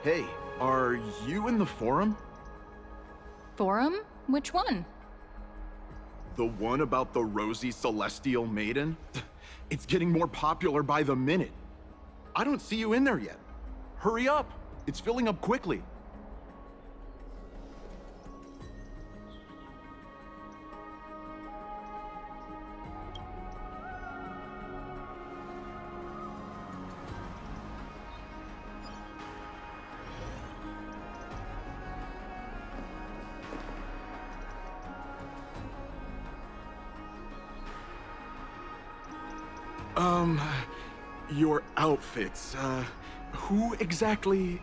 Hey, are you in the forum? Forum? Which one? The one about the rosy celestial maiden? It's getting more popular by the minute. I don't see you in there yet. Hurry up! It's filling up quickly. Your outfits, who exactly?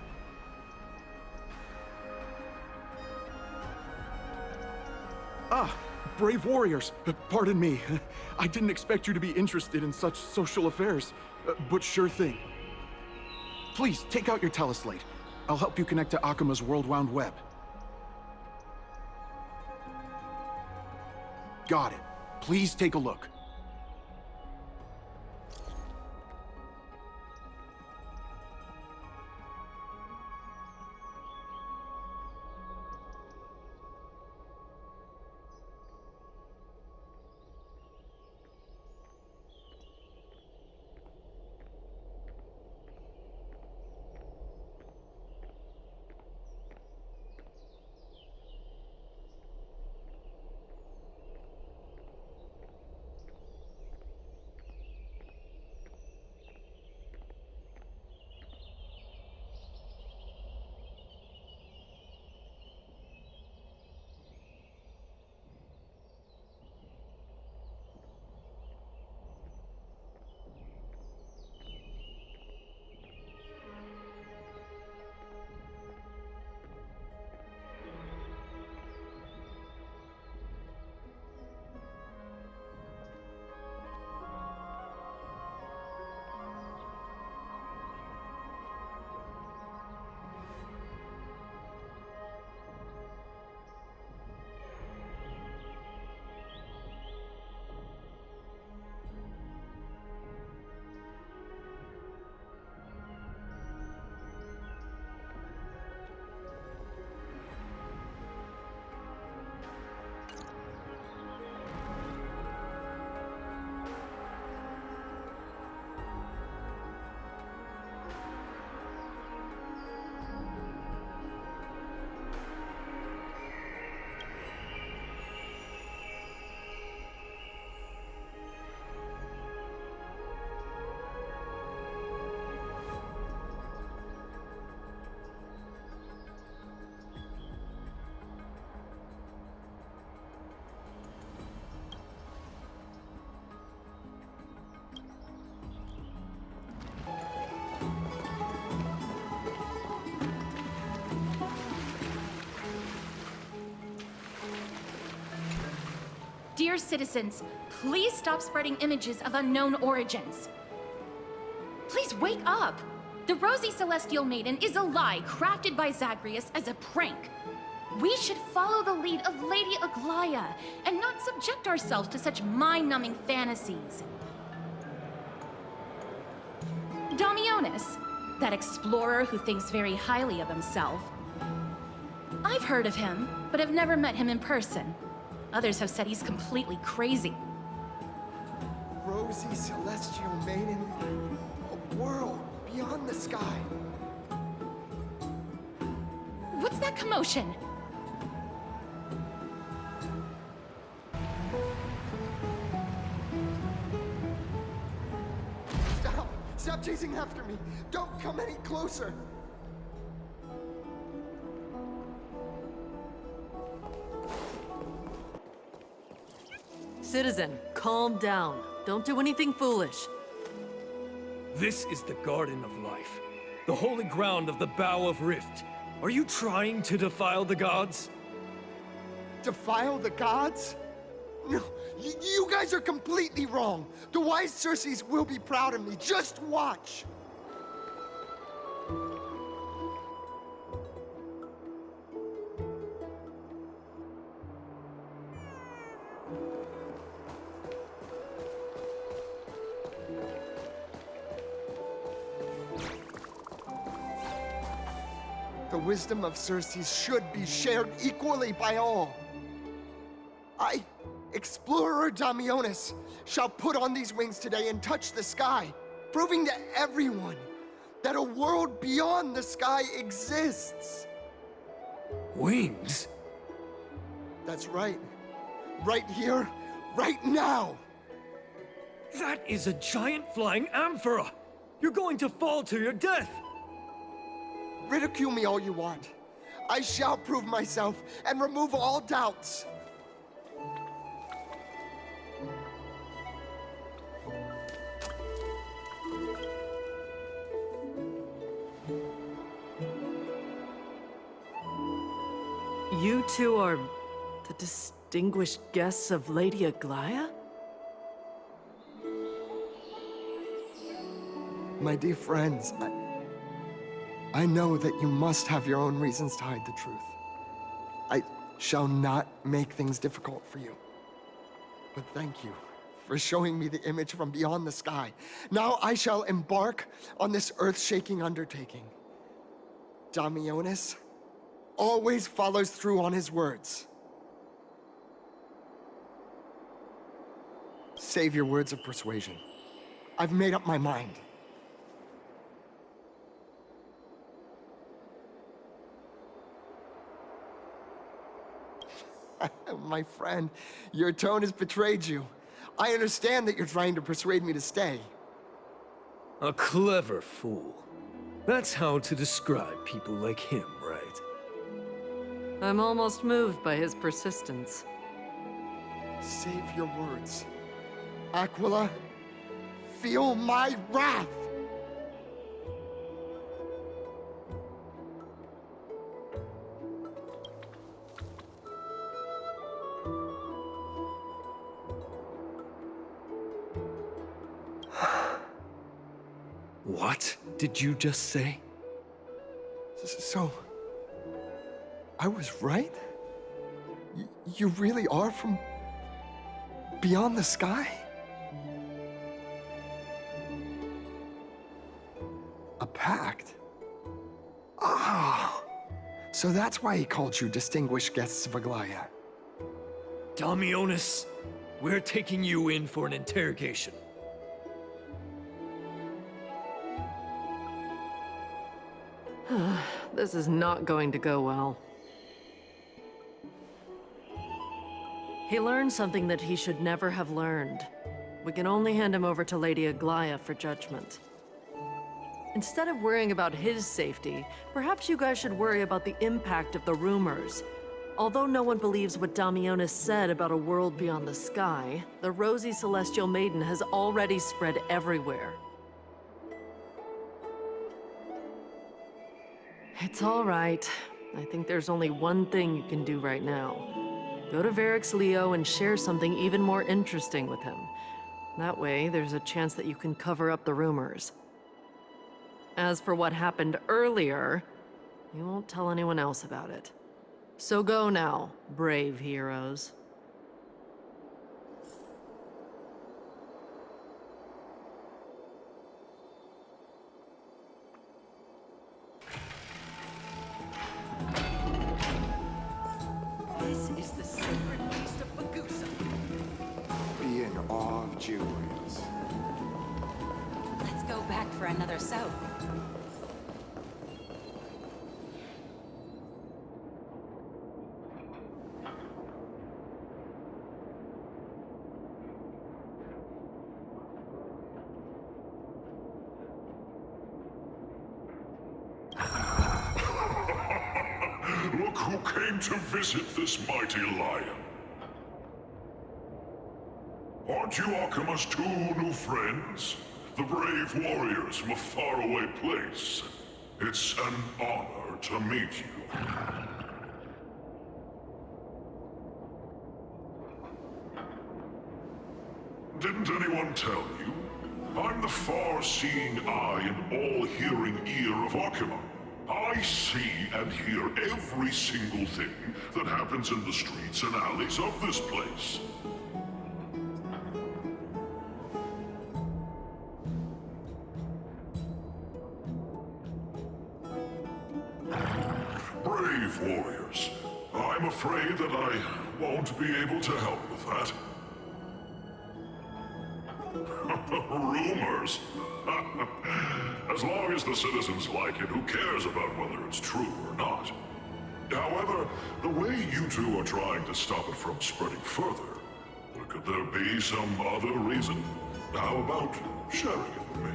Ah, brave warriors. Pardon me. I didn't expect you to be interested in such social affairs, but sure thing. Please, take out your teleslate. I'll help you connect to Akuma's World Wound Web. Got it. Please take a look. Dear citizens, please stop spreading images of unknown origins. Please wake up! The Rosy Celestial Maiden is a lie crafted by Zagreus as a prank. We should follow the lead of Lady Aglaya and not subject ourselves to such mind-numbing fantasies. Damionis, that explorer who thinks very highly of himself. I've heard of him, but have never met him in person. Others have said he's completely crazy. Rosy Celestial Maiden, a world beyond the sky. What's that commotion? Stop! Stop chasing after me! Don't come any closer! Citizen, calm down. Don't do anything foolish. This is the Garden of Life, the holy ground of the Bow of Rift. Are you trying to defile the gods? Defile the gods? No, you guys are completely wrong. The wise Circes will be proud of me. Just watch. The wisdom of Circes should be shared equally by all. I, Explorer Damionis, shall put on these wings today and touch the sky, proving to everyone that a world beyond the sky exists. Wings? That's right. Right here, right now. That is a giant flying amphora! You're going to fall to your death! Ridicule me all you want. I shall prove myself and remove all doubts. You two are the distinguished guests of Lady Aglaya? My dear friends, I know that you must have your own reasons to hide the truth. I shall not make things difficult for you. But thank you for showing me the image from beyond the sky. Now I shall embark on this earth-shaking undertaking. Damionis always follows through on his words. Save your words of persuasion. I've made up my mind. My friend, your tone has betrayed you. I understand that you're trying to persuade me to stay. A clever fool. That's how to describe people like him, right? I'm almost moved by his persistence. Save your words. Aquila, feel my wrath! What did you just say? So, I was right? You really are from beyond the sky? A pact? Ah! So that's why he called you distinguished guests of Aglaya. Damionis, we're taking you in for an interrogation. This is not going to go well. He learned something that he should never have learned. We can only hand him over to Lady Aglaya for judgment. Instead of worrying about his safety, perhaps you guys should worry about the impact of the rumors. Although no one believes what Damionis said about a world beyond the sky, the rosy celestial maiden has already spread everywhere. It's all right. I think there's only one thing you can do right now. Go to Varix Leo and share something even more interesting with him. That way, there's a chance that you can cover up the rumors. As for what happened earlier, you won't tell anyone else about it. So go now, brave heroes. This is the sacred feast of Magusa. Be in awe of Julians. Let's go back for another soak. Look who came to visit this mighty lion. Aren't you Akima's two new friends? The brave warriors from a faraway place. It's an honor to meet you. Didn't anyone tell you? I'm the far-seeing eye and all-hearing ear of Akima. I see and hear every single thing that happens in the streets and alleys of this place. brave warriors. I'm afraid that I won't be able to help with that. Rumors? As long as the citizens like it, who cares about whether it's true or not? However, the way you two are trying to stop it from spreading further, could there be some other reason? How about sharing it with me?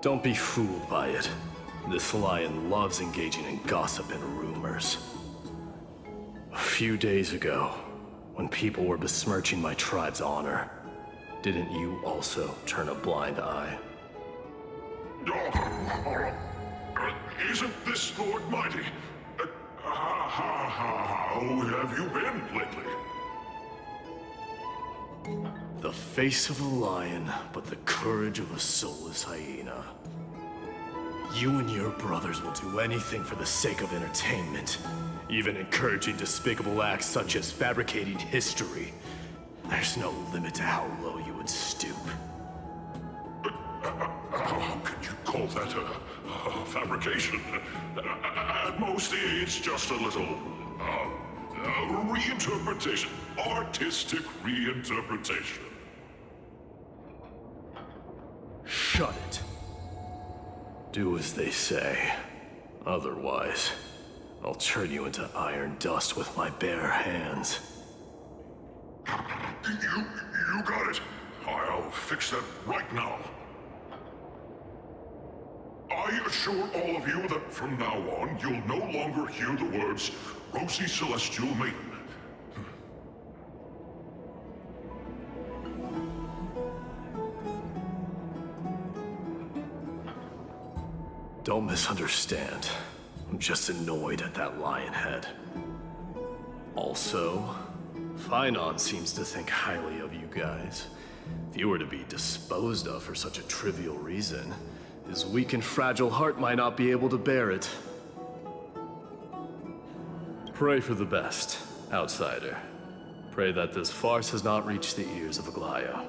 Don't be fooled by it. This lion loves engaging in gossip and rumors. A few days ago, when people were besmirching my tribe's honor, didn't you also turn a blind eye? Isn't this Lord Mighty? How have you been lately? The face of a lion, but the courage of a soulless hyena. You and your brothers will do anything for the sake of entertainment, even encouraging despicable acts such as fabricating history. There's no limit to how low you would stoop. How can you call that a fabrication? At most, it's just a little reinterpretation. Artistic reinterpretation. Shut it. Do as they say. Otherwise, I'll turn you into iron dust with my bare hands. You got it. I'll fix that right now. I assure all of you that from now on, you'll no longer hear the words Rosy Celestial Maiden. Don't misunderstand. I'm just annoyed at that lion head. Also, Finon seems to think highly of you guys. If you were to be disposed of for such a trivial reason, his weak and fragile heart might not be able to bear it. Pray for the best, outsider. Pray that this farce has not reached the ears of Aglaya.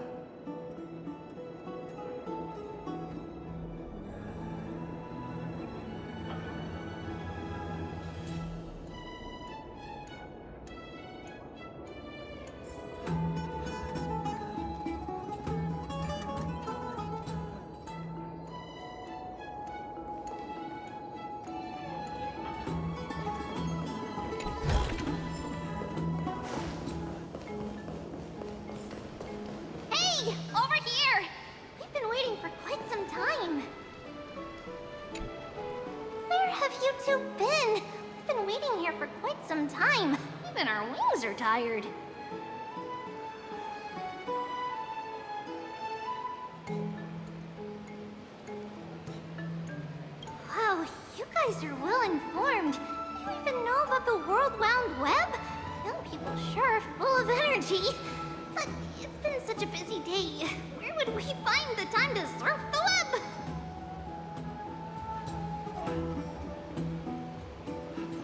Hey! Over here! We've been waiting for quite some time. Where have you two been? We've been waiting here for quite some time. Even our wings are tired. Wow, you guys are well informed. You even know about the World Wound Web? Young people sure are full of energy. But it's been such a busy day. Where would we find the time to surf the web?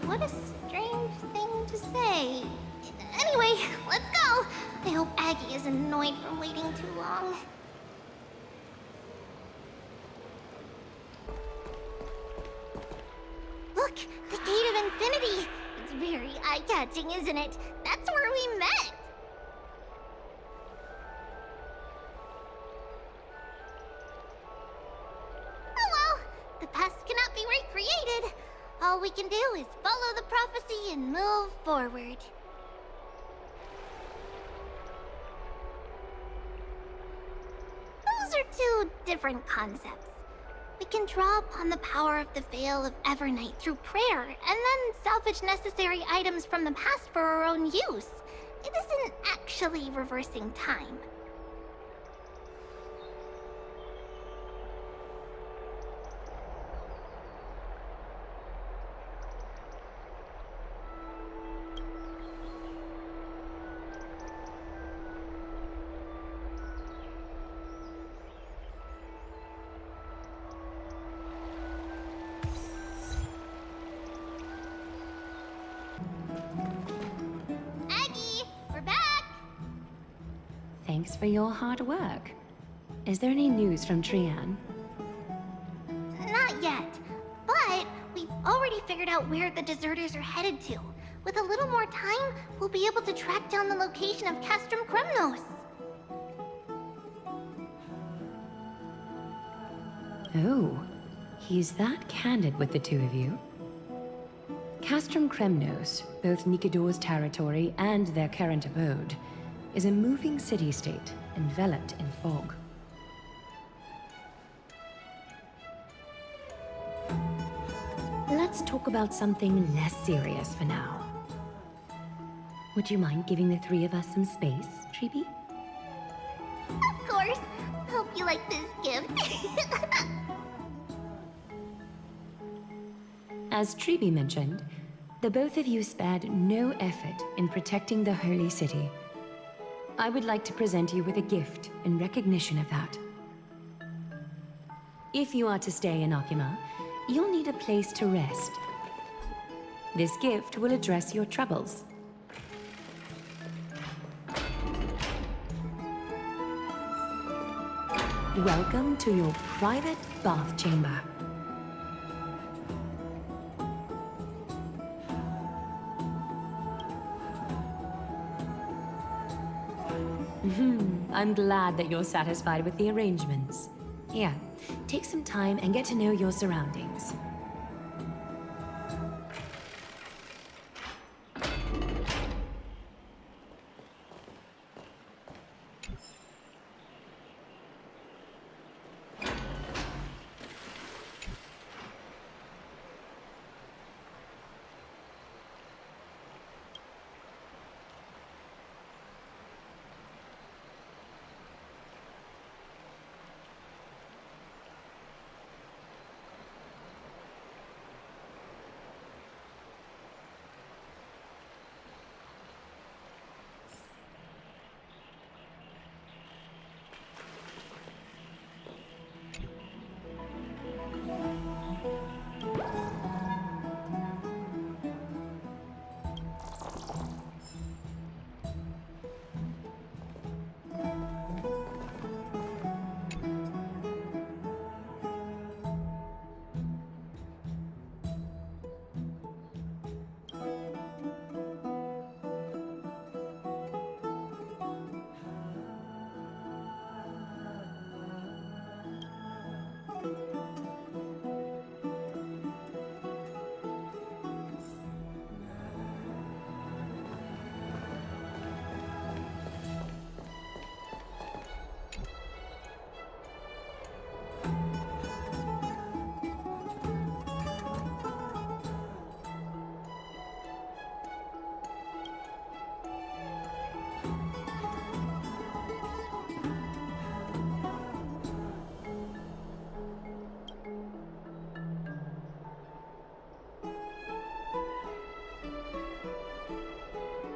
What a strange thing to say. Anyway, let's go. I hope Aggie is annoyed from waiting too long. Look, the Gate of Infinity. It's very eye-catching, isn't it? That's where we met. Oh well, the past cannot be recreated. All we can do is follow the prophecy and move forward. Those are two different concepts. We can draw upon the power of the Veil of Evernight through prayer, and then salvage necessary items from the past for our own use. It isn't actually reversing time. Aggie, we're back! Thanks for your hard work. Is there any news from Trian? figured out where the deserters are headed to. With a little more time, we'll be able to track down the location of Castrum Kremnos. Oh, he's that candid with the two of you. Castrum Kremnos, both Nikador's territory and their current abode, is a moving city-state enveloped in fog. Let's talk about something less serious for now. Would you mind giving the three of us some space, Treeby? Of course. Hope you like this gift. As Treeby mentioned, the both of you spared no effort in protecting the Holy City. I would like to present you with a gift in recognition of that. If you are to stay in Akima, you'll need a place to rest. This gift will address your troubles. Welcome to your private bath chamber. I'm glad that you're satisfied with the arrangements. Here, take some time and get to know your surroundings.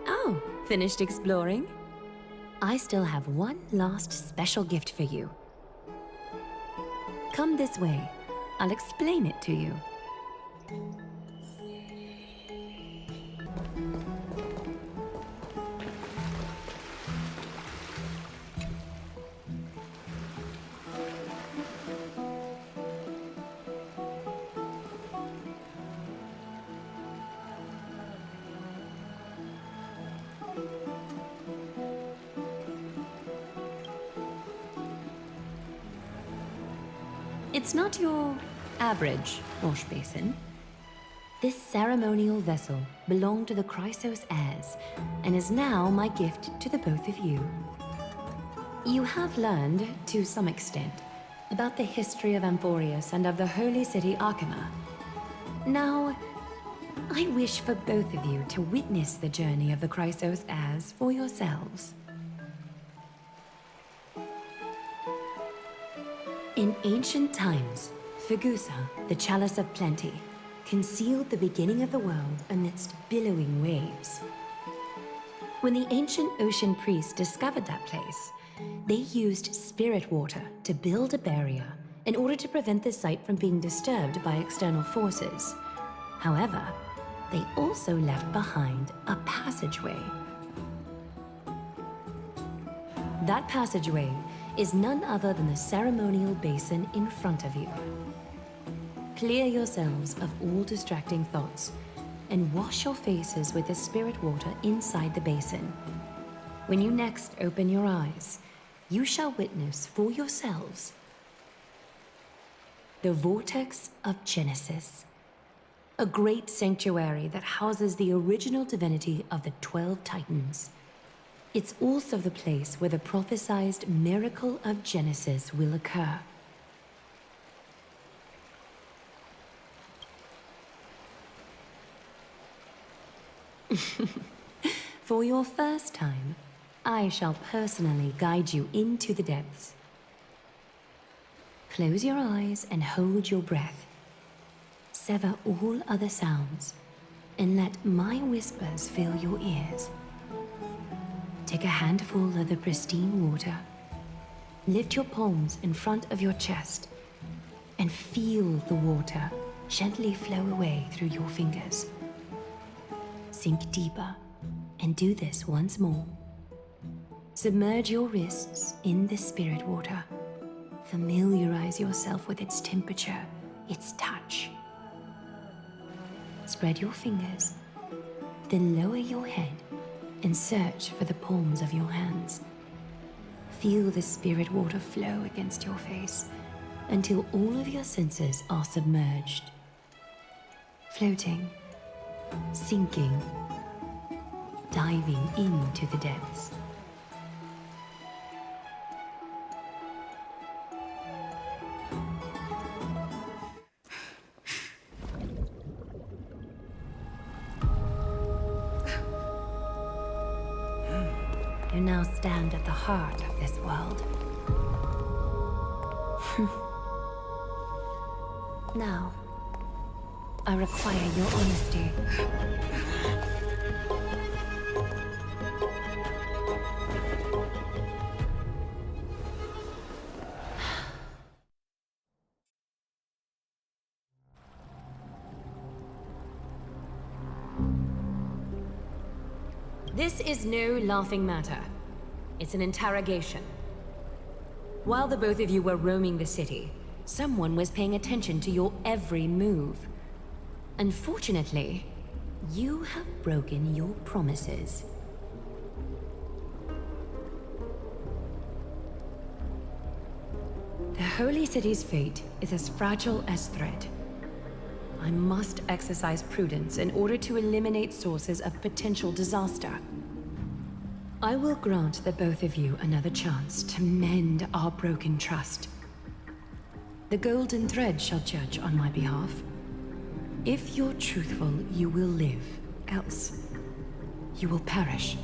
Oh, finished exploring? I still have one last special gift for you. Come this way. I'll explain it to you. It's not your average wash basin. This ceremonial vessel belonged to the Chrysos heirs and is now my gift to the both of you. You have learned, to some extent, about the history of Amphoreus and of the holy city Akima. Now, I wish for both of you to witness the journey of the Chrysos heirs for yourselves. In ancient times, Fegusa, the Chalice of Plenty, concealed the beginning of the world amidst billowing waves. When the ancient ocean priests discovered that place, they used spirit water to build a barrier in order to prevent the site from being disturbed by external forces. However, they also left behind a passageway. That passageway is none other than the ceremonial basin in front of you. Clear yourselves of all distracting thoughts, and wash your faces with the spirit water inside the basin. When you next open your eyes, you shall witness for yourselves the Vortex of Genesis, a great sanctuary that houses the original divinity of the 12 Titans. It's also the place where the prophesied miracle of Genesis will occur. For your first time, I shall personally guide you into the depths. Close your eyes and hold your breath. Sever all other sounds, and let my whispers fill your ears. Take a handful of the pristine water. Lift your palms in front of your chest, and feel the water gently flow away through your fingers. Sink deeper, and do this once more. Submerge your wrists in the spirit water. Familiarize yourself with its temperature, its touch. Spread your fingers, then lower your head and search for the palms of your hands. Feel the spirit water flow against your face until all of your senses are submerged. Floating, sinking, diving into the depths. You now stand at the heart of this world. Now, I require your honesty. This is no laughing matter. It's an interrogation. While the both of you were roaming the city, someone was paying attention to your every move. Unfortunately, you have broken your promises. The Holy City's fate is as fragile as thread. I must exercise prudence in order to eliminate sources of potential disaster. I will grant the both of you another chance to mend our broken trust. The golden thread shall judge on my behalf. If you're truthful, you will live. Else, you will perish.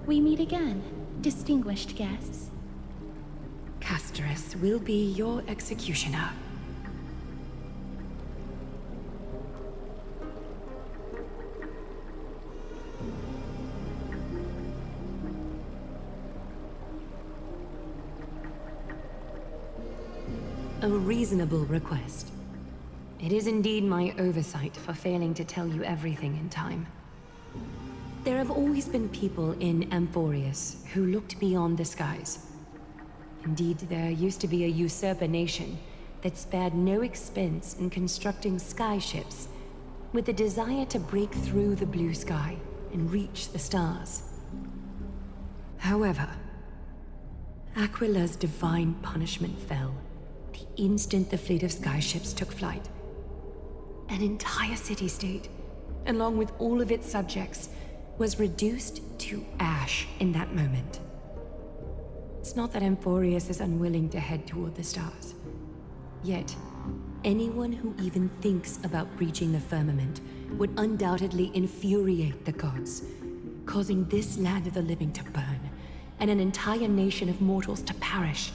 We meet again, distinguished guests. Castorus will be your executioner. A reasonable request. It is indeed my oversight for failing to tell you everything in time. There have always been people in Amphoreus who looked beyond the skies. Indeed, there used to be a usurper nation that spared no expense in constructing skyships with the desire to break through the blue sky and reach the stars. However, Aquila's divine punishment fell the instant the fleet of skyships took flight. An entire city-state, along with all of its subjects, was reduced to ash in that moment. It's not that Amphoreus is unwilling to head toward the stars. Yet, anyone who even thinks about breaching the firmament would undoubtedly infuriate the gods, causing this land of the living to burn, and an entire nation of mortals to perish.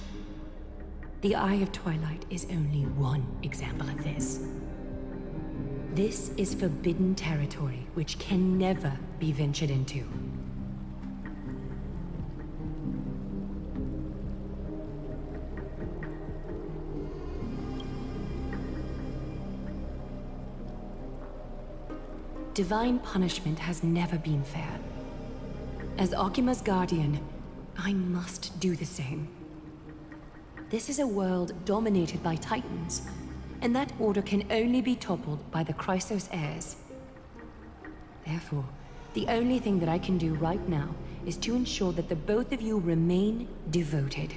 The Eye of Twilight is only one example of this. This is forbidden territory which can never be ventured into. Divine punishment has never been fair. As Okima's guardian, I must do the same. This is a world dominated by Titans, and that order can only be toppled by the Chrysos heirs. Therefore, the only thing that I can do right now is to ensure that the both of you remain devoted.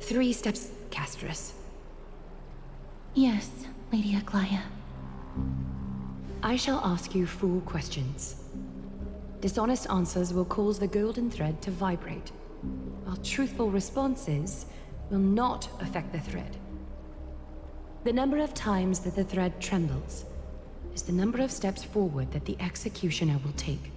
3 steps, Castrus. Yes, Lady Aglaya. I shall ask you 4 questions. Dishonest answers will cause the golden thread to vibrate, while truthful responses will not affect the thread. The number of times that the thread trembles is the number of steps forward that the executioner will take.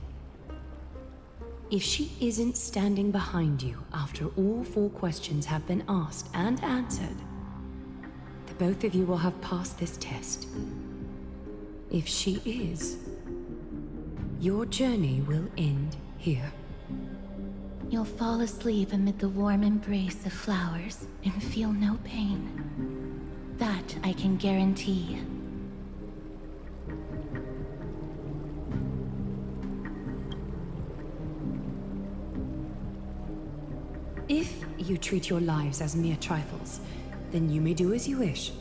If she isn't standing behind you after all 4 questions have been asked and answered, the both of you will have passed this test. If she is, your journey will end here. You'll fall asleep amid the warm embrace of flowers and feel no pain. That I can guarantee. If you treat your lives as mere trifles, then you may do as you wish.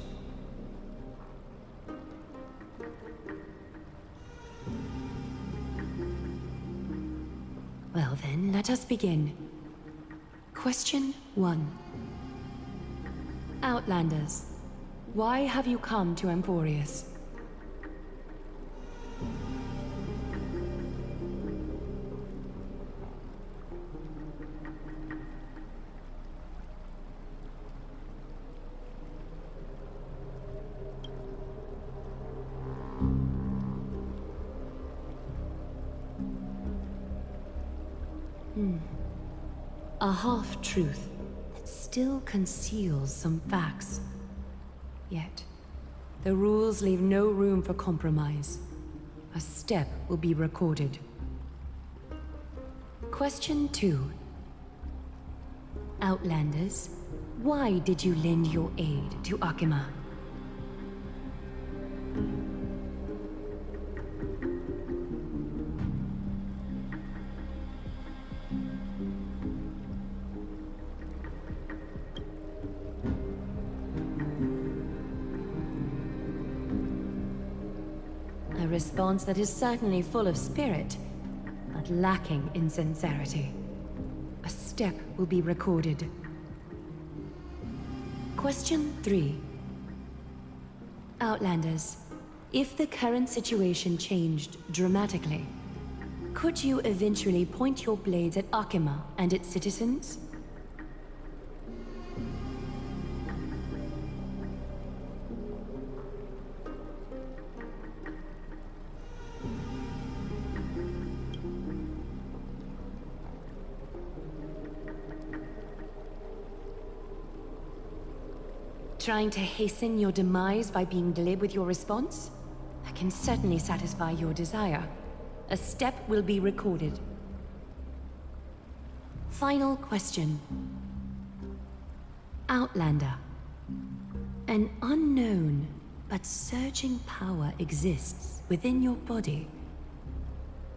Well then, let us begin. Question 1. Outlanders, why have you come to Amphoreus? A half-truth that still conceals some facts. Yet, the rules leave no room for compromise. A step will be recorded. Question 2. Outlanders, why did you lend your aid to Akima? A response that is certainly full of spirit, but lacking in sincerity. A step will be recorded. Question 3. Outlanders, if the current situation changed dramatically, could you eventually point your blades at Akima and its citizens? Trying to hasten your demise by being glib with your response? That can certainly satisfy your desire. A step will be recorded. Final question. Outlander. An unknown but surging power exists within your body.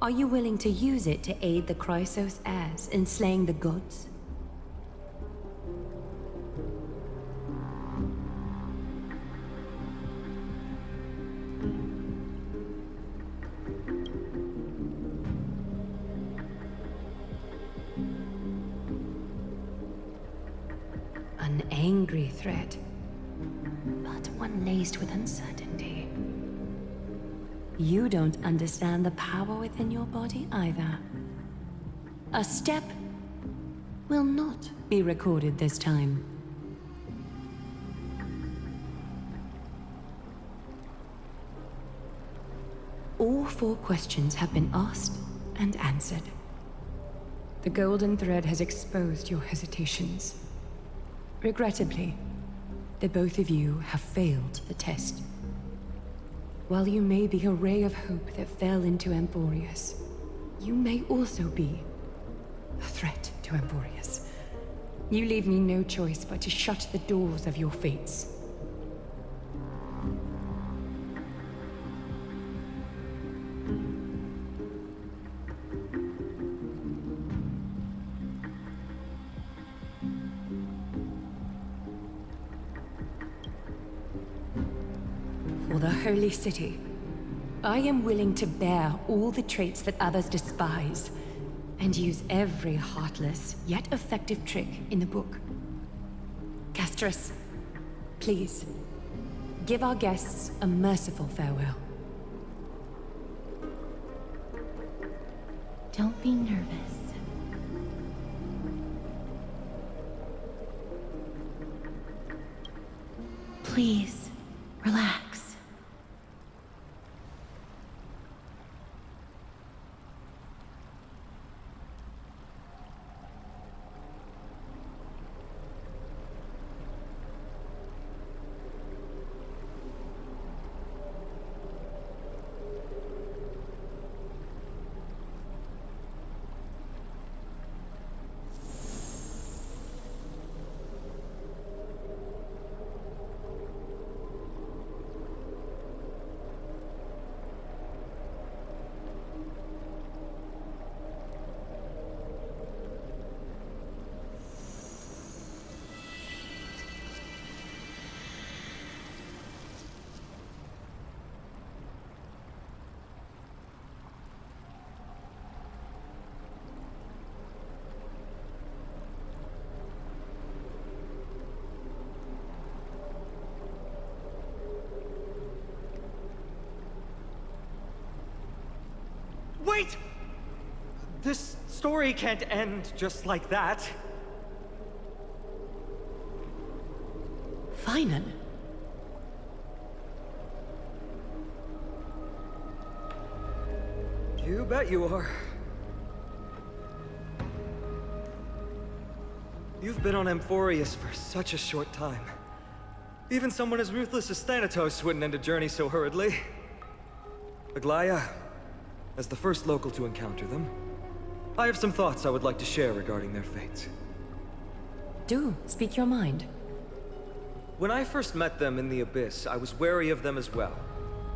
Are you willing to use it to aid the Chrysos heirs in slaying the gods? An angry threat, but one laced with uncertainty. You don't understand the power within your body either. A step will not be recorded this time. All 4 questions have been asked and answered. The golden thread has exposed your hesitations. Regrettably, the both of you have failed the test. While you may be a ray of hope that fell into Amphoreus, you may also be a threat to Amphoreus. You leave me no choice but to shut the doors of your fates. or the Holy City. I am willing to bear all the traits that others despise, and use every heartless, yet effective trick in the book. Castris, please, give our guests a merciful farewell. Don't be nervous. Please, relax. Wait! This story can't end just like that. Finan. You bet you are. You've been on Amphoreus for such a short time. Even someone as ruthless as Thanatos wouldn't end a journey so hurriedly. Aglaya, as the first local to encounter them, I have some thoughts I would like to share regarding their fates. Do speak your mind. When I first met them in the Abyss, I was wary of them as well,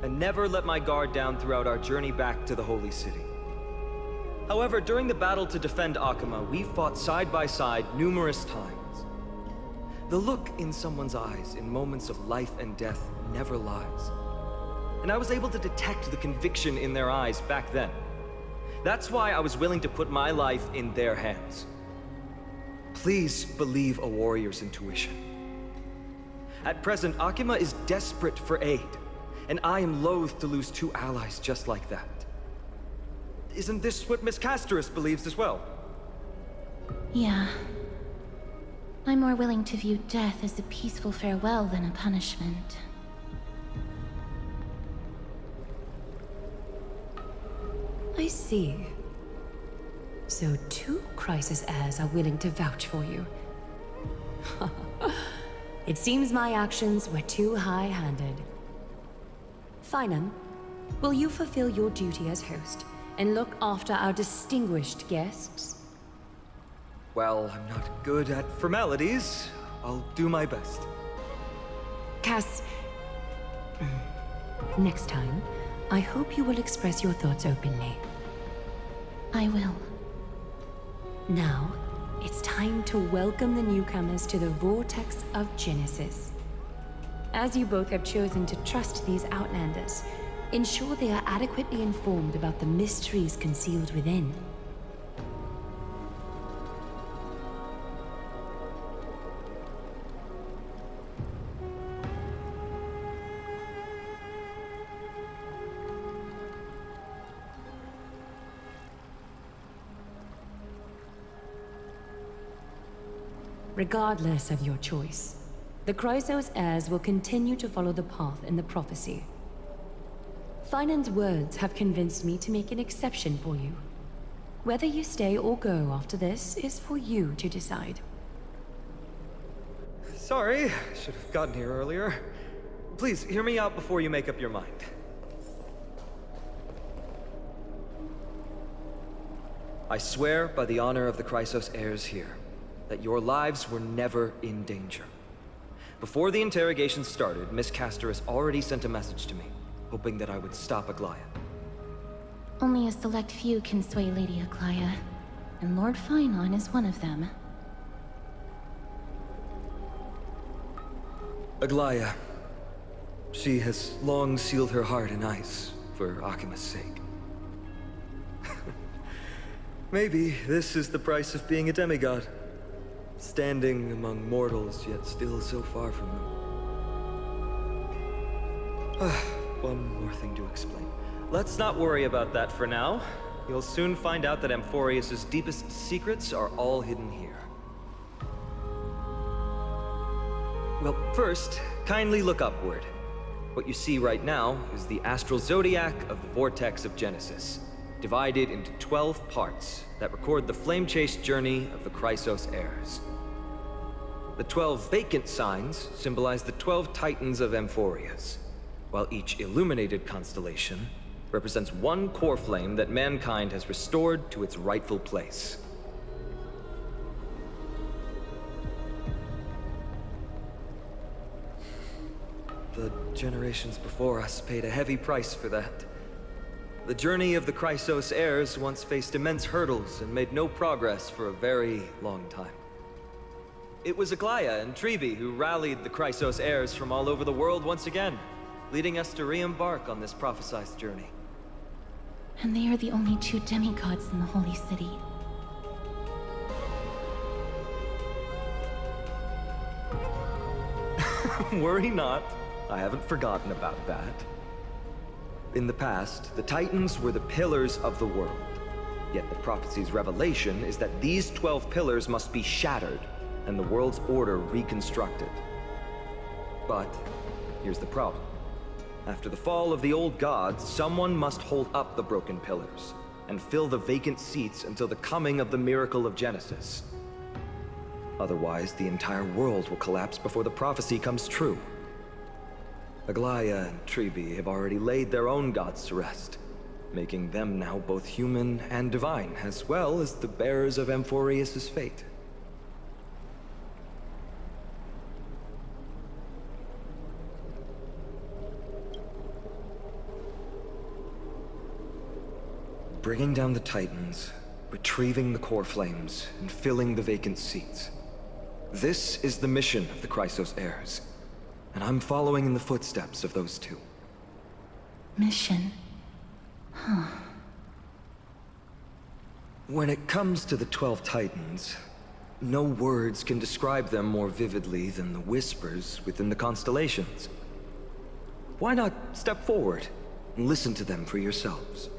and never let my guard down throughout our journey back to the Holy City. However, during the battle to defend Akama, we fought side by side numerous times. The look in someone's eyes in moments of life and death never lies. And I was able to detect the conviction in their eyes back then. That's why I was willing to put my life in their hands. Please believe a warrior's intuition. At present, Akima is desperate for aid, and I am loath to lose two allies just like that. Isn't this what Miss Castris believes as well? Yeah. I'm more willing to view death as a peaceful farewell than a punishment. I see. So two Crisis heirs are willing to vouch for you. It seems my actions were too high-handed. Finan, will you fulfill your duty as host and look after our distinguished guests? Well, I'm not good at formalities. I'll do my best. Cass, next time, I hope you will express your thoughts openly. I will. Now, it's time to welcome the newcomers to the Vortex of Genesis. As you both have chosen to trust these Outlanders, ensure they are adequately informed about the mysteries concealed within. Regardless of your choice, the Chrysos heirs will continue to follow the path in the prophecy. Finan's words have convinced me to make an exception for you. Whether you stay or go after this is for you to decide. Sorry, should have gotten here earlier. Please, hear me out before you make up your mind. I swear by the honor of the Chrysos heirs here, that your lives were never in danger. Before the interrogation started, Miss Castris already sent a message to me, hoping that I would stop Aglaya. Only a select few can sway Lady Aglaya, and Lord Finon is one of them. Aglaya, She has long sealed her heart in ice for Akima's sake. Maybe this is the price of being a demigod. Standing among mortals, yet still so far from them. One more thing to explain. Let's not worry about that for now. You'll soon find out that Amphoreus' deepest secrets are all hidden here. Well, first, kindly look upward. What you see right now is the astral zodiac of the Vortex of Genesis, divided into 12 parts that record the flame-chased journey of the Chrysos heirs. The 12 vacant signs symbolize the 12 titans of Amphoreus, while each illuminated constellation represents one core flame that mankind has restored to its rightful place. The generations before us paid a heavy price for that. The journey of the Chrysos heirs once faced immense hurdles and made no progress for a very long time. It was Aglaya and Tribi who rallied the Chrysos heirs from all over the world once again, leading us to re-embark on this prophesized journey. And they are the only 2 demigods in the Holy City. Worry not. I haven't forgotten about that. In the past, the Titans were the pillars of the world. Yet the prophecy's revelation is that these 12 pillars must be shattered and the world's order reconstructed. But here's the problem. After the fall of the old gods, someone must hold up the broken pillars and fill the vacant seats until the coming of the miracle of Genesis. Otherwise, the entire world will collapse before the prophecy comes true. Aglaya and Tribi have already laid their own gods to rest, making them now both human and divine, as well as the bearers of Amphoreus' fate. Bringing down the Titans, retrieving the core flames, and filling the vacant seats. This is the mission of the Chrysos heirs, and I'm following in the footsteps of those 2. Mission? When it comes to the 12 Titans, no words can describe them more vividly than the whispers within the constellations. Why not step forward and listen to them for yourselves?